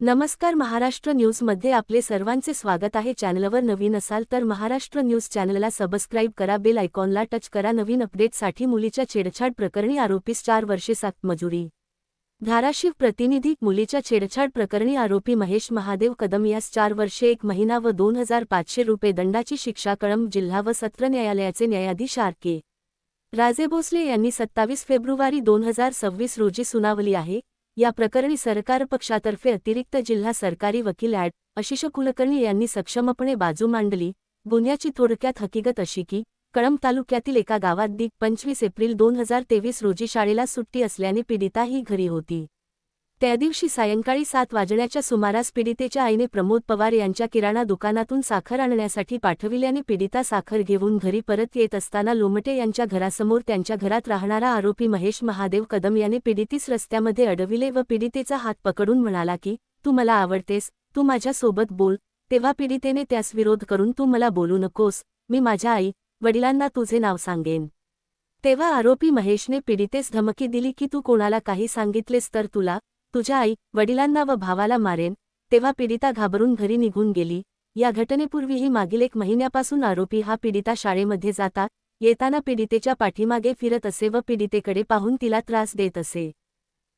नमस्कार, महाराष्ट्र न्यूजमध्ये आपले सर्वांचे स्वागत आहे। चॅनलवर नवीन असाल तर महाराष्ट्र न्यूज चॅनलला सबस्क्राईब करा, बेल आयकॉनला टच करा। नवीन अपडेटसाठी मुलीच्या छेडछाड प्रकरणी आरोपीस 4 वर्षे सातमजुरी। धाराशिव प्रतिनिधी। मुलीच्या छेडछाड प्रकरणी आरोपी महेश महादेव कदम यास 4 वर्षे 1 महिना व 2500 रुपये दंडाची शिक्षा कळंब जिल्हा व सत्र न्यायालयाचे न्यायाधीश आर.के. राजेभोसले यांनी 27 फेब्रुवारी 2026 रोजी सुनावली आहे। या प्रकरणी सरकार पक्षातर्फे अतिरिक्त जिल्हा सरकारी वकील ॲड. आशिष कुलकर्णी यांनी सक्षमपणे बाजू मांडली। गुन्ह्याची थोडक्यात हकीकत अशी की कळंब तालुक्यातील एका गावात 25 एप्रिल 2023 रोजी शाळेला सुट्टी असल्याने पीडिता ही घरी होती। त्या दिवशी सायंकाळी 7 वाजण्याच्या सुमारास पीडितेच्या आईने प्रमोद पवार यांच्या किराणा दुकानातून साखर आणण्यासाठी पाठविल्याने पीडिता साखर घेऊन घरी परत येत असताना लोमटे यांच्या घरासमोर त्यांच्या घरात राहणारा आरोपी महेश महादेव कदम याने पीडितीस रस्त्यामध्ये अडविले व पीडितेचा हात पकडून म्हणाला की तू मला आवडतेस, तू माझ्या सोबत बोल। तेव्हा पीडितेने त्यास विरोध करून तू मला बोलू नकोस, मी माझ्या आई वडिलांना तुझे नाव सांगेन। तेव्हा आरोपी महेशने पीडितेस धमकी दिली की तू कोणाला काही सांगितलेस तर तुला, तुझ्या आई वडिलांना व भावाला मारेन। तेव्हा पीडिता घाबरून घरी निघून गेली। या घटनेपूर्वीही मागील 1 महिन्यापासून आरोपी हा पीडिता शाळेमध्ये जाता येताना पीडितेच्या पाठीमागे फिरत असे व पीडितेकडे पाहून तिला त्रास देत असे।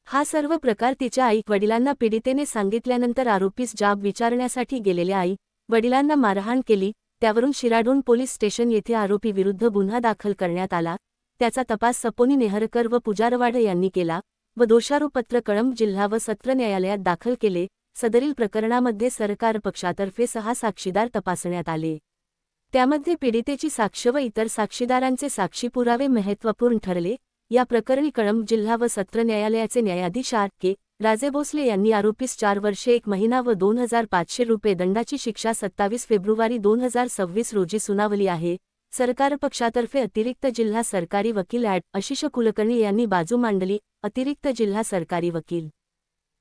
हा सर्व प्रकार तिच्या आई वडिलांना पीडितेने सांगितल्यानंतर आरोपीस जाब विचारण्यासाठी गेलेल्या आई वडिलांना मारहाण केली। त्यावरून शिराढोण पोलीस स्टेशन येथे आरोपी विरुद्ध गुन्हा दाखल करण्यात आला। त्याचा तपास सपोनी नेहरकर व पुजारवाड यांनी केला व दोषारोपपत्र कळंब जिल्हा व सत्र न्यायालयात दाखल केले। सदरील प्रकरणामध्ये सरकार पक्षातर्फे 6 साक्षीदार तपासण्यात आले। त्यामध्ये पीडितेची साक्ष व इतर साक्षीदारांचे साक्षी पुरावे महत्त्वपूर्ण ठरले। या प्रकरणी कळंब जिल्हा व सत्र न्यायालयाचे न्यायाधीश आर.के. राजेभोसले यांनी आरोपीस 4 वर्षे 1 महिना व 2500 रुपये दंडाची शिक्षा 27 फेब्रुवारी 2026 रोजी सुनावली आहे। सरकार पक्षातर्फे अतिरिक्त जिल्हा सरकारी वकील ॲड. आशिष कुलकर्णी यांनी बाजू मांडली। अतिरिक्त जिल्हा सरकारी वकील